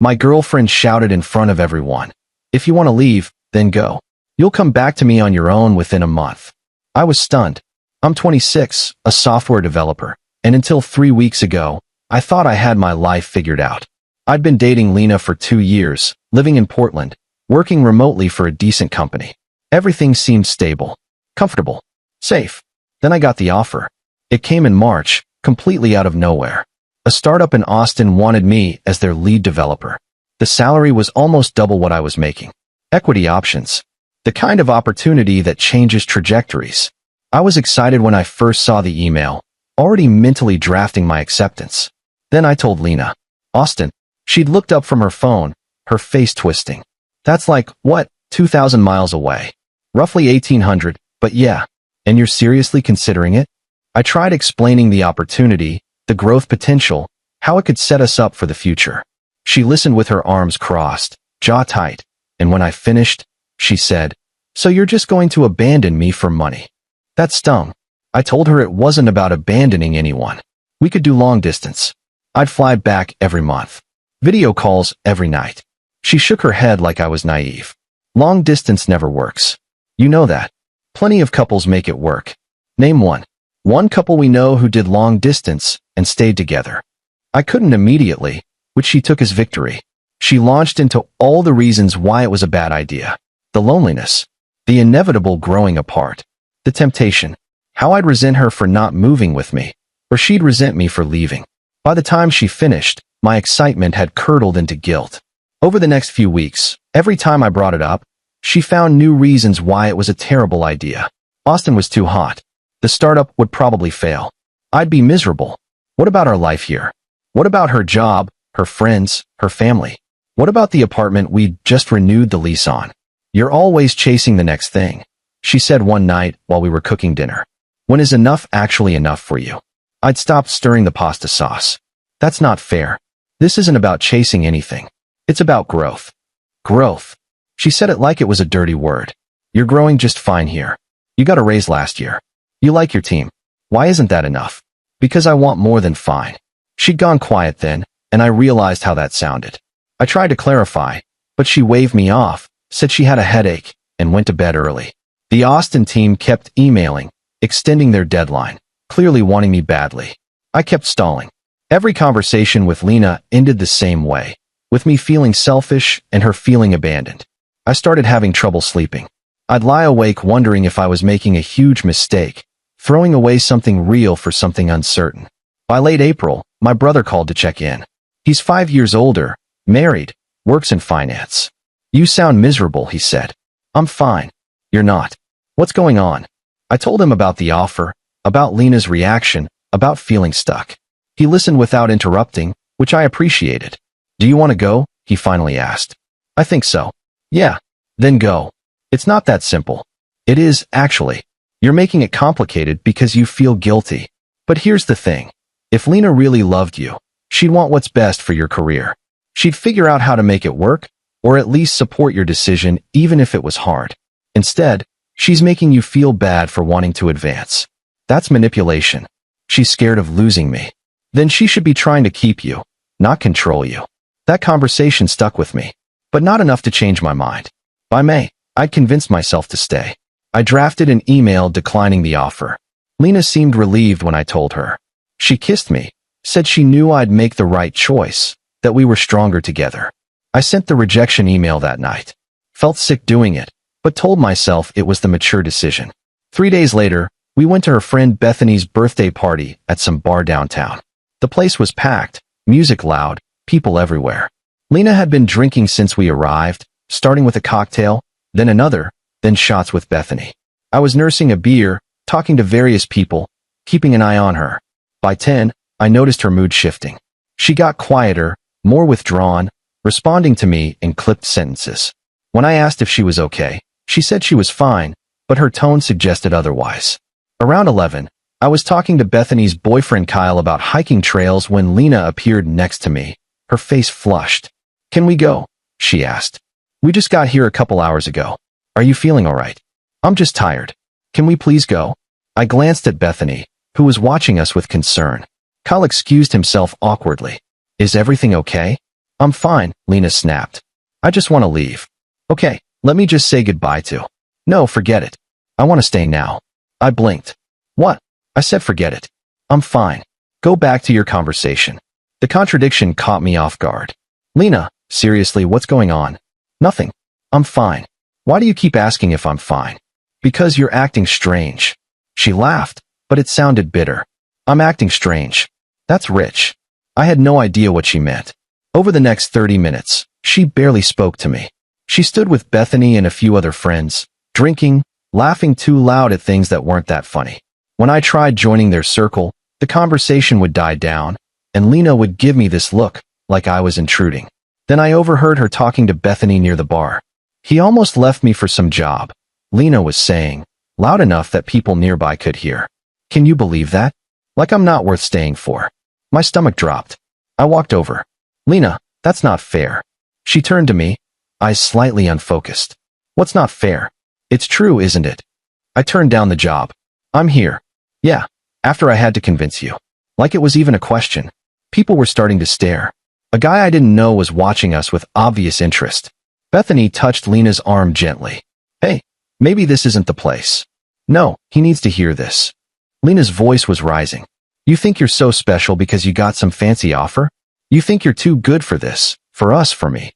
My girlfriend shouted in front of everyone. If you want to leave, then go. You'll come back to me on your own within a month. I was stunned. I'm 26, a software developer, and until 3 weeks ago, I thought I had my life figured out. I'd been dating Lena for 2 years, living in Portland, working remotely for a decent company. Everything seemed stable, comfortable, safe. Then I got the offer. It came in March, completely out of nowhere. A startup in Austin wanted me as their lead developer. The salary was almost double what I was making. Equity options. The kind of opportunity that changes trajectories. I was excited when I first saw the email, already mentally drafting my acceptance. Then I told Lena. Austin. She'd looked up from her phone, her face twisting. That's like, what, 2,000 miles away? Roughly 1,800, but yeah. And you're seriously considering it? I tried explaining the opportunity, the growth potential, how it could set us up for the future. She listened with her arms crossed, jaw tight, and when I finished, she said, "So you're just going to abandon me for money?" That stung. I told her it wasn't about abandoning anyone. We could do long distance. I'd fly back every month. Video calls every night. She shook her head like I was naive. Long distance never works. You know that. Plenty of couples make it work. Name one. One couple we know who did long distance and stayed together. I couldn't immediately, which she took as victory. She launched into all the reasons why it was a bad idea. The loneliness. The inevitable growing apart. The temptation. How I'd resent her for not moving with me, or she'd resent me for leaving. By the time she finished, my excitement had curdled into guilt. Over the next few weeks, every time I brought it up, she found new reasons why it was a terrible idea. Austin was too hot. The startup would probably fail. I'd be miserable. What about our life here? What about her job, her friends, her family? What about the apartment we'd just renewed the lease on? You're always chasing the next thing, she said one night while we were cooking dinner. When is enough actually enough for you? I'd stopped stirring the pasta sauce. That's not fair. This isn't about chasing anything. It's about growth. Growth. She said it like it was a dirty word. You're growing just fine here. You got a raise last year. You like your team. Why isn't that enough? Because I want more than fine. She'd gone quiet then, and I realized how that sounded. I tried to clarify, but she waved me off, said she had a headache, and went to bed early. The Austin team kept emailing, extending their deadline, clearly wanting me badly. I kept stalling. Every conversation with Lena ended the same way, with me feeling selfish and her feeling abandoned. I started having trouble sleeping. I'd lie awake wondering if I was making a huge mistake, throwing away something real for something uncertain. By late April, my brother called to check in. He's 5 years older, married, works in finance. You sound miserable, he said. I'm fine. You're not. What's going on? I told him about the offer, about Lena's reaction, about feeling stuck. He listened without interrupting, which I appreciated. Do you want to go? He finally asked. I think so. Yeah. Then go. It's not that simple. It is, actually. You're making it complicated because you feel guilty. But here's the thing. If Lena really loved you, she'd want what's best for your career. She'd figure out how to make it work, or at least support your decision even if it was hard. Instead, she's making you feel bad for wanting to advance. That's manipulation. She's scared of losing me. Then she should be trying to keep you, not control you. That conversation stuck with me, but not enough to change my mind. By May, I'd convinced myself to stay. I drafted an email declining the offer. Lena seemed relieved when I told her. She kissed me, said she knew I'd make the right choice, that we were stronger together. I sent the rejection email that night. Felt sick doing it, but told myself it was the mature decision. 3 days later, we went to her friend Bethany's birthday party at some bar downtown. The place was packed, music loud, people everywhere. Lena had been drinking since we arrived, starting with a cocktail, then another, then shots with Bethany. I was nursing a beer, talking to various people, keeping an eye on her. By 10, I noticed her mood shifting. She got quieter, more withdrawn, responding to me in clipped sentences. When I asked if she was okay, she said she was fine, but her tone suggested otherwise. Around 11, I was talking to Bethany's boyfriend Kyle about hiking trails when Lena appeared next to me, her face flushed. Can we go? She asked. We just got here a couple hours ago. Are you feeling all right? I'm just tired. Can we please go? I glanced at Bethany, who was watching us with concern. Kyle excused himself awkwardly. Is everything okay? I'm fine, Lena snapped. I just want to leave. Okay, let me just say goodbye to. No, forget it. I want to stay now. I blinked. What? I said forget it. I'm fine. Go back to your conversation. The contradiction caught me off guard. Lena, seriously, what's going on? Nothing. I'm fine. Why do you keep asking if I'm fine? Because you're acting strange. She laughed, but it sounded bitter. I'm acting strange. That's rich. I had no idea what she meant. Over the next 30 minutes, she barely spoke to me. She stood with Bethany and a few other friends, drinking, laughing too loud at things that weren't that funny. When I tried joining their circle, the conversation would die down, and Lena would give me this look, like I was intruding. Then I overheard her talking to Bethany near the bar. He almost left me for some job, Lena was saying, loud enough that people nearby could hear. Can you believe that? Like I'm not worth staying for. My stomach dropped. I walked over. Lena, that's not fair. She turned to me, eyes slightly unfocused. What's not fair? It's true, isn't it? I turned down the job. I'm here. Yeah, after I had to convince you. Like it was even a question. People were starting to stare. A guy I didn't know was watching us with obvious interest. Bethany touched Lena's arm gently. Hey, maybe this isn't the place. No, he needs to hear this. Lena's voice was rising. You think you're so special because you got some fancy offer? You think you're too good for this, for us, for me.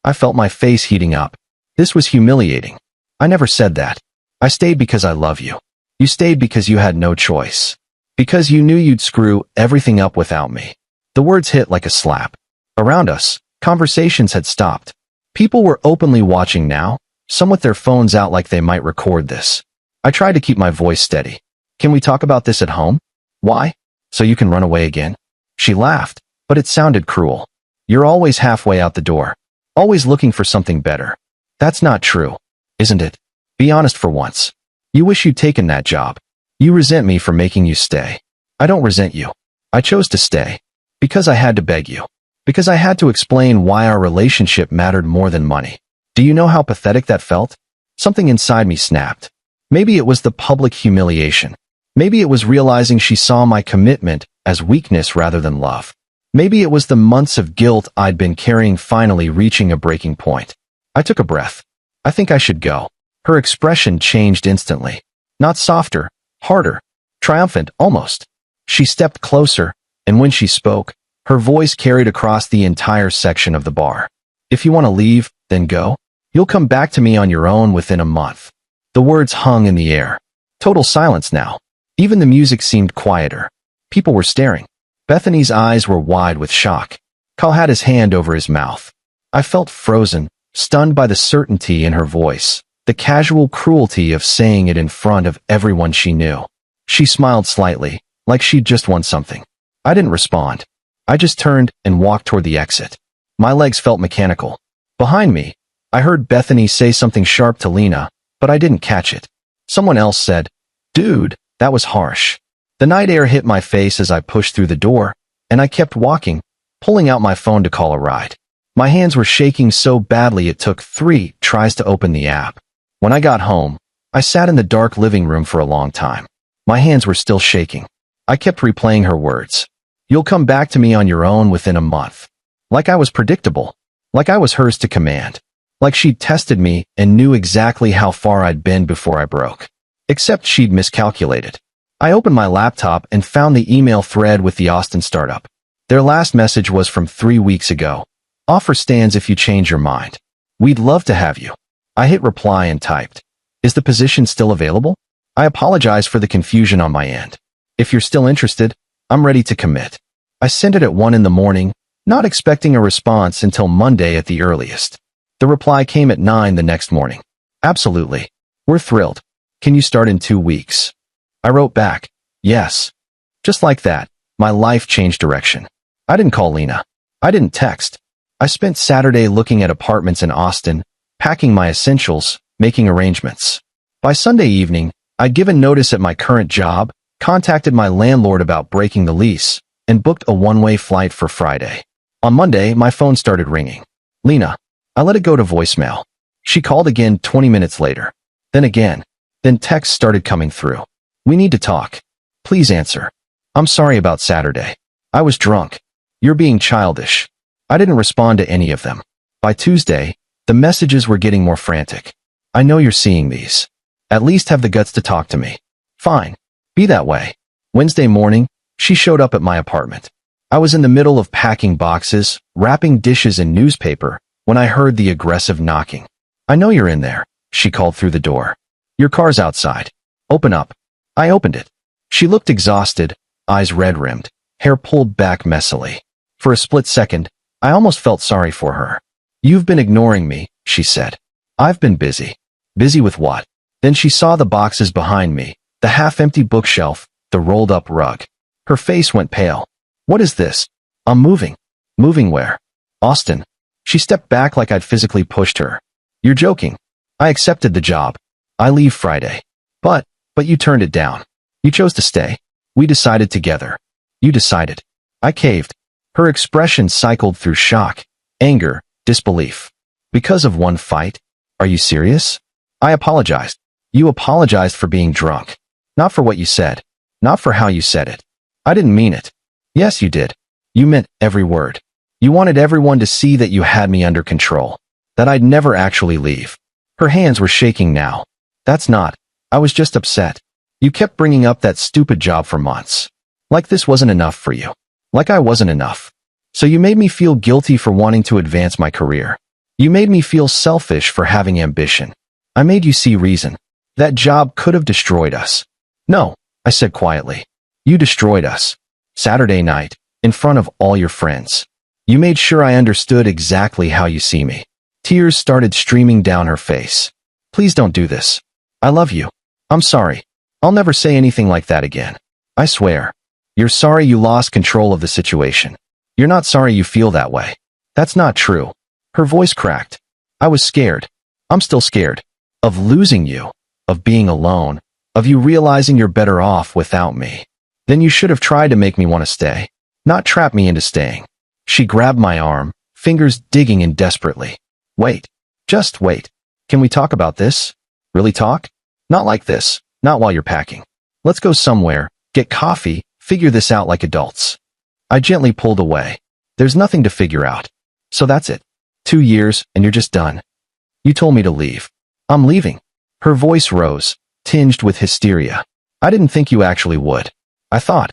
I felt my face heating up. This was humiliating. I never said that. I stayed because I love you. You stayed because you had no choice. Because you knew you'd screw everything up without me. The words hit like a slap. Around us, conversations had stopped. People were openly watching now, some with their phones out like they might record this. I tried to keep my voice steady. Can we talk about this at home? Why? So you can run away again? She laughed, but it sounded cruel. You're always halfway out the door. Always looking for something better. That's not true, isn't it? Be honest for once. You wish you'd taken that job. You resent me for making you stay. I don't resent you. I chose to stay. Because I had to beg you. Because I had to explain why our relationship mattered more than money. Do you know how pathetic that felt? Something inside me snapped. Maybe it was the public humiliation. Maybe it was realizing she saw my commitment as weakness rather than love. Maybe it was the months of guilt I'd been carrying finally reaching a breaking point. I took a breath. I think I should go. Her expression changed instantly. Not softer, harder, triumphant almost. She stepped closer, and when she spoke, her voice carried across the entire section of the bar. If you want to leave, then go. You'll come back to me on your own within a month. The words hung in the air. Total silence now. Even the music seemed quieter. People were staring. Bethany's eyes were wide with shock. Carl had his hand over his mouth. I felt frozen, stunned by the certainty in her voice, the casual cruelty of saying it in front of everyone she knew. She smiled slightly, like she'd just won something. I didn't respond. I just turned and walked toward the exit. My legs felt mechanical. Behind me, I heard Bethany say something sharp to Lena, but I didn't catch it. Someone else said, "Dude, that was harsh." The night air hit my face as I pushed through the door, and I kept walking, pulling out my phone to call a ride. My hands were shaking so badly it took 3 tries to open the app. When I got home, I sat in the dark living room for a long time. My hands were still shaking. I kept replaying her words. You'll come back to me on your own within a month. Like I was predictable. Like I was hers to command. Like she'd tested me and knew exactly how far I'd been before I broke. Except she'd miscalculated. I opened my laptop and found the email thread with the Austin startup. Their last message was from 3 weeks ago. Offer stands if you change your mind. We'd love to have you. I hit reply and typed. Is the position still available? I apologize for the confusion on my end. If you're still interested, I'm ready to commit. I sent it at 1 in the morning, not expecting a response until Monday at the earliest. The reply came at 9 the next morning. Absolutely. We're thrilled. Can you start in 2 weeks? I wrote back, yes. Just like that, my life changed direction. I didn't call Lena. I didn't text. I spent Saturday looking at apartments in Austin, packing my essentials, making arrangements. By Sunday evening, I'd given notice at my current job, contacted my landlord about breaking the lease, and booked a one-way flight for Friday. On Monday, my phone started ringing. Lena. I let it go to voicemail. She called again 20 minutes later. Then again. Then texts started coming through. We need to talk. Please answer. I'm sorry about Saturday. I was drunk. You're being childish. I didn't respond to any of them. By Tuesday, the messages were getting more frantic. I know you're seeing these. At least have the guts to talk to me. Fine. Be that way. Wednesday morning, she showed up at my apartment. I was in the middle of packing boxes, wrapping dishes in newspaper, when I heard the aggressive knocking. I know you're in there, she called through the door. Your car's outside. Open up. I opened it. She looked exhausted, eyes red-rimmed, hair pulled back messily. For a split second, I almost felt sorry for her. You've been ignoring me, she said. I've been busy. Busy with what? Then she saw the boxes behind me, the half-empty bookshelf, the rolled-up rug. Her face went pale. What is this? I'm moving. Moving where? Austin. She stepped back like I'd physically pushed her. You're joking. I accepted the job. I leave Friday. But you turned it down. You chose to stay. We decided together. You decided. I caved. Her expression cycled through shock, anger, disbelief. Because of one fight? Are you serious? I apologized. You apologized for being drunk. Not for what you said. Not for how you said it. I didn't mean it. Yes, you did. You meant every word. You wanted everyone to see that you had me under control. That I'd never actually leave. Her hands were shaking now. That's not. I was just upset. You kept bringing up that stupid job for months. Like this wasn't enough for you. Like I wasn't enough. So you made me feel guilty for wanting to advance my career. You made me feel selfish for having ambition. I made you see reason. That job could have destroyed us. No, I said quietly. You destroyed us. Saturday night, in front of all your friends. You made sure I understood exactly how you see me. Tears started streaming down her face. Please don't do this. I love you. I'm sorry. I'll never say anything like that again. I swear. You're sorry you lost control of the situation. You're not sorry you feel that way. That's not true. Her voice cracked. I was scared. I'm still scared. Of losing you. Of being alone. Of you realizing you're better off without me. Then you should have tried to make me want to stay. Not trap me into staying. She grabbed my arm, fingers digging in desperately. Wait. Just wait. Can we talk about this? Really talk? Not like this. Not while you're packing. Let's go somewhere, get coffee, figure this out like adults. I gently pulled away. There's nothing to figure out. So that's it. 2 years, and you're just done. You told me to leave. I'm leaving. Her voice rose, tinged with hysteria. I didn't think you actually would. I thought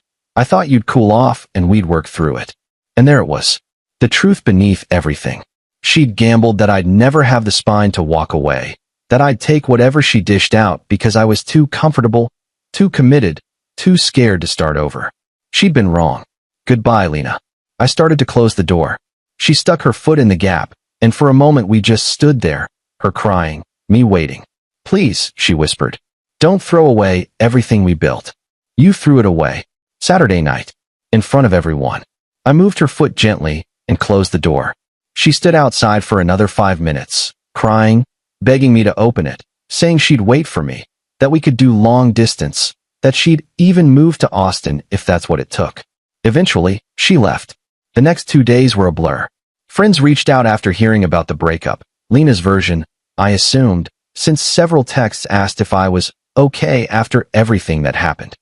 you'd cool off and we'd work through it. And there it was. The truth beneath everything. She'd gambled that I'd never have the spine to walk away, that I'd take whatever she dished out because I was too comfortable, too committed, too scared to start over. She'd been wrong. Goodbye, Lena. I started to close the door. She stuck her foot in the gap, and for a moment we just stood there, her crying, me waiting. Please, she whispered. Don't throw away everything we built. You threw it away. Saturday night. In front of everyone. I moved her foot gently and closed the door. She stood outside for another 5 minutes, crying, begging me to open it, saying she'd wait for me, that we could do long distance, that she'd even move to Austin if that's what it took. Eventually, she left. The next 2 days were a blur. Friends reached out after hearing about the breakup. Lena's version, I assumed, since several texts asked if I was okay after everything that happened.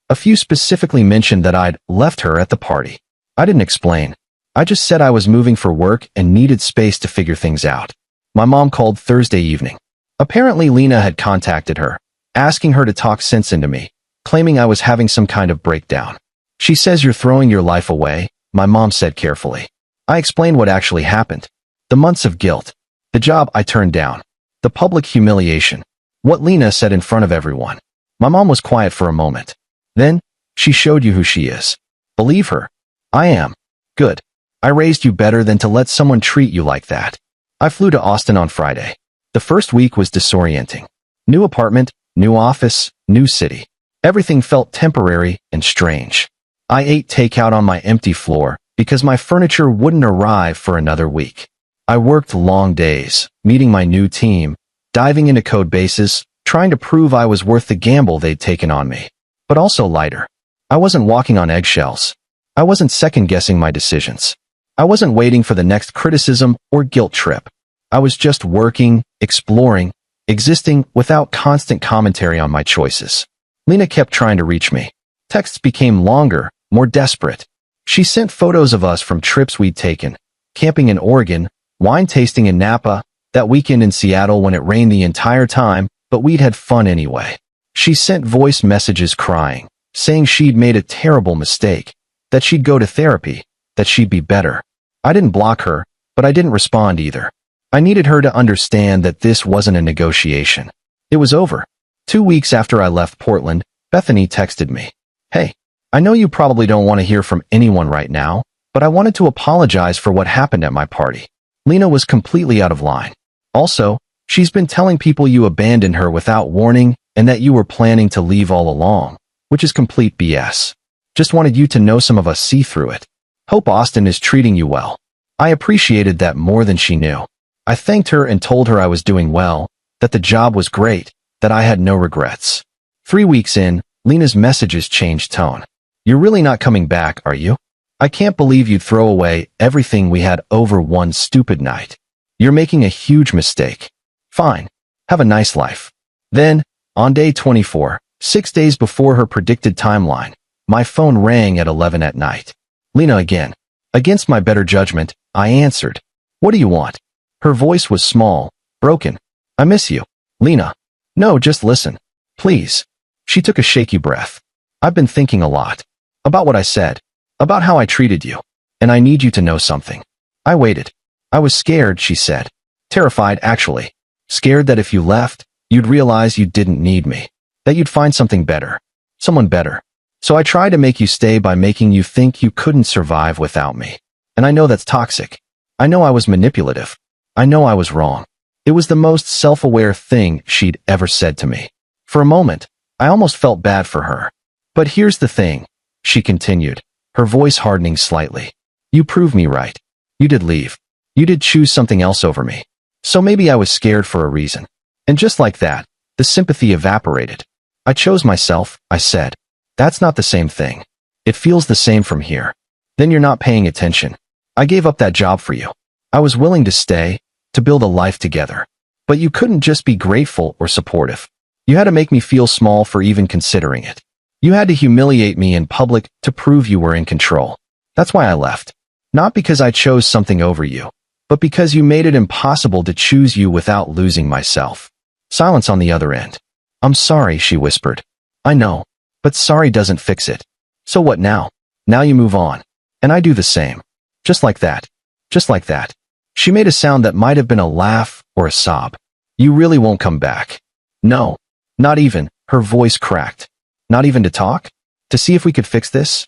A few specifically mentioned that I'd left her at the party. I didn't explain. I just said I was moving for work and needed space to figure things out. My mom called Thursday evening. Apparently Lena had contacted her, asking her to talk sense into me, claiming I was having some kind of breakdown. She says you're throwing your life away, my mom said carefully. I explained what actually happened. The months of guilt. The job I turned down. The public humiliation. What Lena said in front of everyone. My mom was quiet for a moment. Then, she showed you who she is. Believe her. I am. Good. I raised you better than to let someone treat you like that. I flew to Austin on Friday. The first week was disorienting. New apartment, new office, new city. Everything felt temporary and strange. I ate takeout on my empty floor because my furniture wouldn't arrive for another week. I worked long days, meeting my new team, diving into code bases, trying to prove I was worth the gamble they'd taken on me. But also lighter. I wasn't walking on eggshells. I wasn't second-guessing my decisions. I wasn't waiting for the next criticism or guilt trip. I was just working, exploring, existing without constant commentary on my choices. Lena kept trying to reach me. Texts became longer, more desperate. She sent photos of us from trips we'd taken, camping in Oregon, wine tasting in Napa, that weekend in Seattle when it rained the entire time, but we'd had fun anyway. She sent voice messages crying, saying she'd made a terrible mistake, that she'd go to therapy, that she'd be better. I didn't block her, but I didn't respond either. I needed her to understand that this wasn't a negotiation. It was over. 2 weeks after I left Portland, Bethany texted me. Hey, I know you probably don't want to hear from anyone right now, but I wanted to apologize for what happened at my party. Lena was completely out of line. Also, she's been telling people you abandoned her without warning and that you were planning to leave all along, which is complete BS. Just wanted you to know some of us see through it. Hope Austin is treating you well. I appreciated that more than she knew. I thanked her and told her I was doing well, that the job was great, that I had no regrets. 3 weeks in, Lena's messages changed tone. You're really not coming back, are you? I can't believe you'd throw away everything we had over one stupid night. You're making a huge mistake. Fine. Have a nice life. Then, on day 24, 6 days before her predicted timeline, my phone rang at 11 at night. Lena again. Against my better judgment, I answered. What do you want? Her voice was small, broken. I miss you. Lena. No, just listen. Please. She took a shaky breath. I've been thinking a lot. About what I said. About how I treated you. And I need you to know something. I waited. I was scared, she said. Terrified, actually. Scared that if you left, you'd realize you didn't need me. That you'd find something better. Someone better. So I tried to make you stay by making you think you couldn't survive without me. And I know that's toxic. I know I was manipulative. I know I was wrong. It was the most self-aware thing she'd ever said to me. For a moment, I almost felt bad for her. But here's the thing, she continued, her voice hardening slightly. You proved me right. You did leave. You did choose something else over me. So maybe I was scared for a reason. And just like that, the sympathy evaporated. I chose myself, I said. That's not the same thing. It feels the same from here. Then you're not paying attention. I gave up that job for you. I was willing to stay, to build a life together. But you couldn't just be grateful or supportive. You had to make me feel small for even considering it. You had to humiliate me in public to prove you were in control. That's why I left. Not because I chose something over you, but because you made it impossible to choose you without losing myself. Silence on the other end. I'm sorry, she whispered. I know, but sorry doesn't fix it. So what now? Now you move on. And I do the same. Just like that. Just like that. She made a sound that might have been a laugh or a sob. You really won't come back. No. Not even. Her voice cracked. Not even to talk? To see if we could fix this?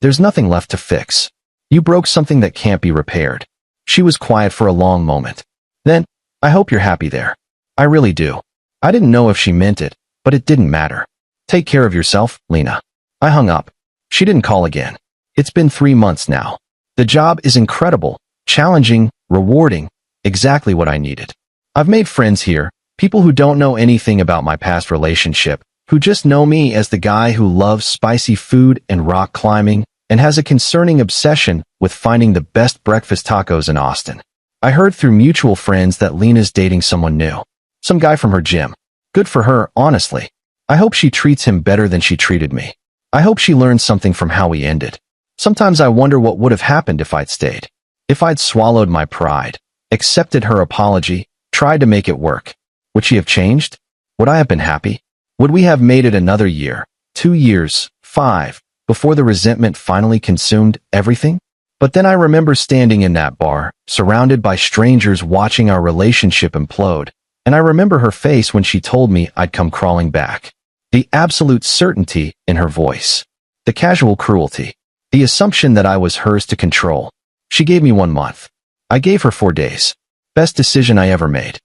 There's nothing left to fix. You broke something that can't be repaired. She was quiet for a long moment. Then, I hope you're happy there. I really do. I didn't know if she meant it, but it didn't matter. Take care of yourself, Lena. I hung up. She didn't call again. It's been 3 months now. The job is incredible, challenging, rewarding, exactly what I needed. I've made friends here, people who don't know anything about my past relationship, who just know me as the guy who loves spicy food and rock climbing, and has a concerning obsession with finding the best breakfast tacos in Austin. I heard through mutual friends that Lena's dating someone new. Some guy from her gym. Good for her, honestly. I hope she treats him better than she treated me. I hope she learns something from how we ended. Sometimes I wonder what would have happened if I'd stayed. If I'd swallowed my pride, accepted her apology, tried to make it work. Would she have changed? Would I have been happy? Would we have made it another year, 2 years, 5, before the resentment finally consumed everything? But then I remember standing in that bar, surrounded by strangers watching our relationship implode, and I remember her face when she told me I'd come crawling back. The absolute certainty in her voice. The casual cruelty. The assumption that I was hers to control. She gave me 1 month. I gave her 4 days. Best decision I ever made.